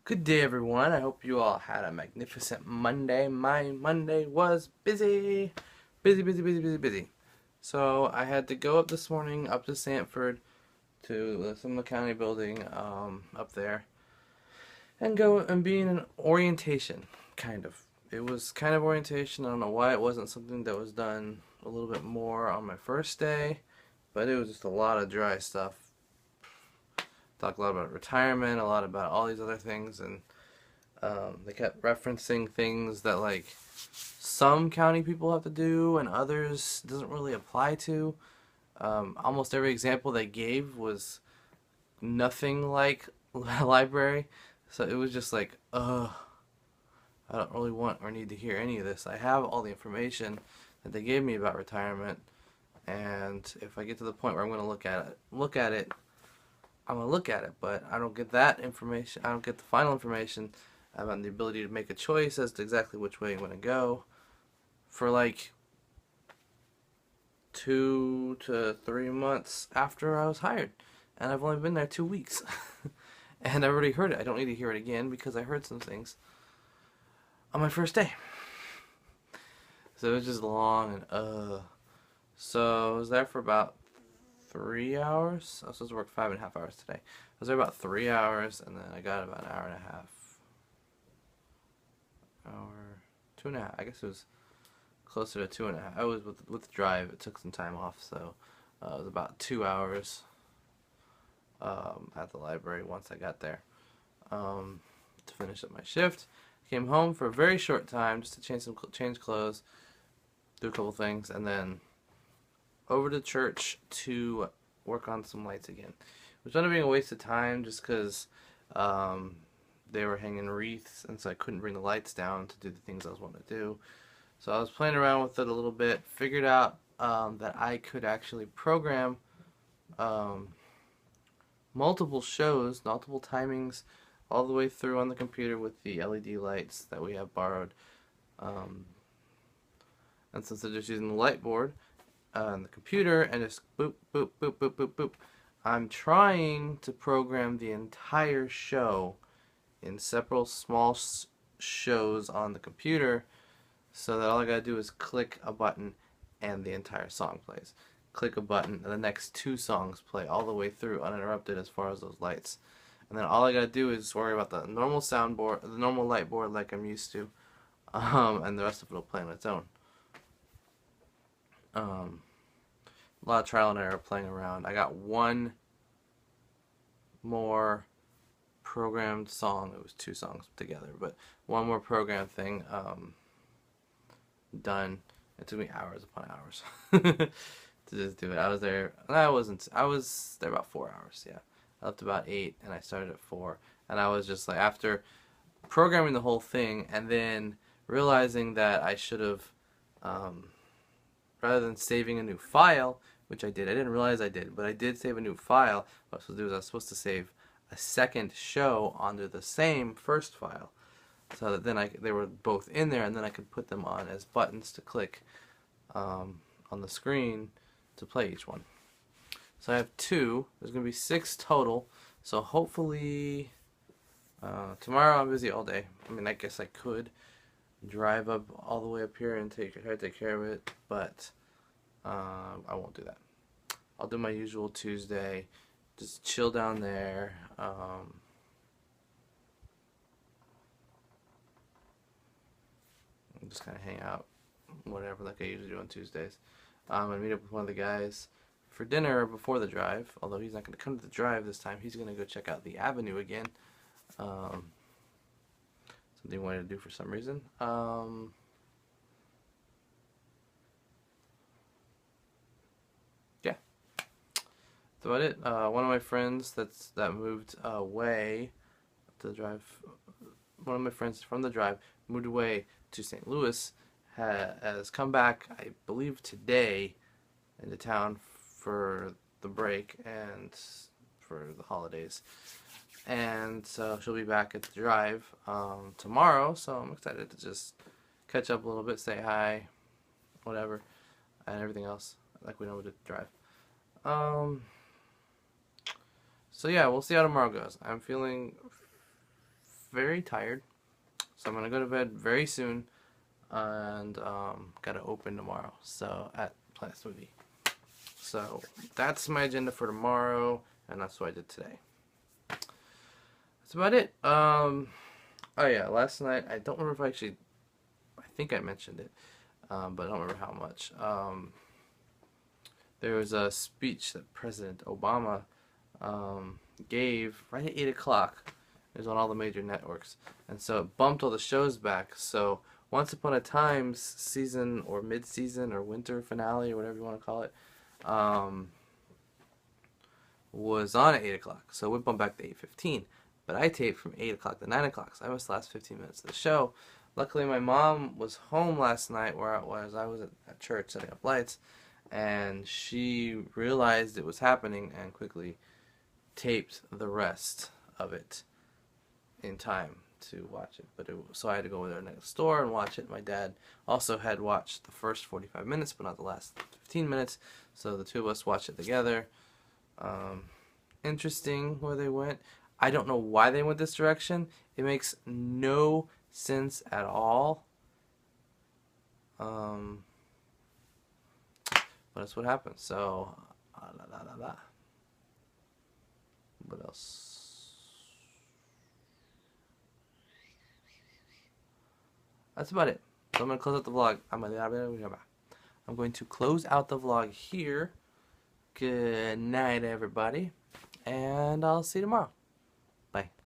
Good day, everyone. I hope you all had a magnificent Monday. My Monday was busy. Busy, busy, busy, busy, busy. So I had to go up this morning up to Sanford to the Seminole County building up there and go and be in an orientation, kind of. It was kind of orientation. I don't know why it wasn't something that was done a little bit more on my first day, but it was just a lot of dry stuff. Talked a lot about retirement, a lot about all these other things, and they kept referencing things that like some county people have to do and others doesn't really apply to. Almost every example they gave was nothing like a library, so it was just like, I don't really want or need to hear any of this. I have all the information that they gave me about retirement, and if I get to the point where I'm going to look at it, I'm going to look at it, but I don't get that information. I don't get the final information about the ability to make a choice as to exactly which way I'm going to go for like 2 to 3 months after I was hired. And I've only been there 2 weeks. And I already heard it. I don't need to hear it again because I heard some things on my first day. So it was just long and. So I was there for about 3 hours. I was supposed to work 5.5 hours today. I was there about 3 hours, and then I got about an hour and a half. Hour, 2.5. I guess it was closer to 2.5. I was with the drive. It took some time off, so it was about 2 hours at the library once I got there to finish up my shift. Came home for a very short time just to change clothes, do a couple things, and then over to church to work on some lights again. Which ended up being a waste of time just because they were hanging wreaths, and so I couldn't bring the lights down to do the things I was wanting to do. So I was playing around with it a little bit, figured out that I could actually program um, multiple shows, multiple timings, all the way through on the computer with the LED lights that we have borrowed. Um, and since they're just using the light board on the computer and just boop, boop, boop, boop, boop, boop, I'm trying to program the entire show in several small shows on the computer so that all I gotta do is click a button and the entire song plays. Click a button and the next two songs play all the way through uninterrupted as far as those lights. And then all I gotta do is worry about the normal soundboard, the normal light board like I'm used to, and the rest of it will play on its own. A lot of trial and error playing around. I got one more programmed song. It was two songs together, but one more programmed thing done. It took me hours upon hours to just do it. I was there. I wasn't. I was there about 4 hours. Yeah, I left about 8, and I started at 4. And I was just like, after programming the whole thing, and then realizing that I should have, rather than saving a new file, which I did. I didn't realize I did, but I did save a new file. What I was supposed to do is I was supposed to save a second show onto the same first file, so that then they were both in there, and then I could put them on as buttons to click on the screen to play each one. So I have 2. There's going to be 6 total. So hopefully tomorrow I'm busy all day. I mean, I guess I could drive up all the way up here and try to take care of it, but I won't do that. I'll do my usual Tuesday, just chill down there. Just kind of hang out, whatever, like I usually do on Tuesdays. I'm gonna meet up with one of the guys for dinner before the drive. Although he's not gonna come to the drive this time, he's gonna go check out the Avenue again. Something he wanted to do for some reason. Yeah, that's about it. One of my friends that moved away to the drive. One of my friends from the drive moved away to St. Louis. Has come back, I believe, today into town for the break and for the holidays. And so she'll be back at the drive tomorrow, so I'm excited to just catch up a little bit, say hi, whatever, and everything else like we know with the drive. So yeah, we'll see how tomorrow goes. I'm feeling very tired, so I'm gonna go to bed very soon, and gotta open tomorrow. So at Planet Smoothie. So that's my agenda for tomorrow, and that's what I did today. That's about it. Oh yeah, last night I don't remember if I think I mentioned it, but I don't remember how much. There was a speech that President Obama gave right at 8 o'clock. It was on all the major networks, and so it bumped all the shows back. So Once Upon a Time's season or mid-season or winter finale or whatever you want to call it was on at 8 o'clock. So it would bump back to 8:15. But I taped from 8 o'clock to 9 o'clock, so I missed the last 15 minutes of the show. Luckily, my mom was home last night where I was at church setting up lights, and she realized it was happening and quickly taped the rest of it in time to watch it. So I had to go over there next door and watch it. My dad also had watched the first 45 minutes, but not the last 15 minutes, so the two of us watched it together. Interesting where they went. I don't know why they went this direction. It makes no sense at all. But that's what happened. So, what else? That's about it. So I'm going to close out the vlog. I'm going to close out the vlog here. Good night, everybody. And I'll see you tomorrow. Bye.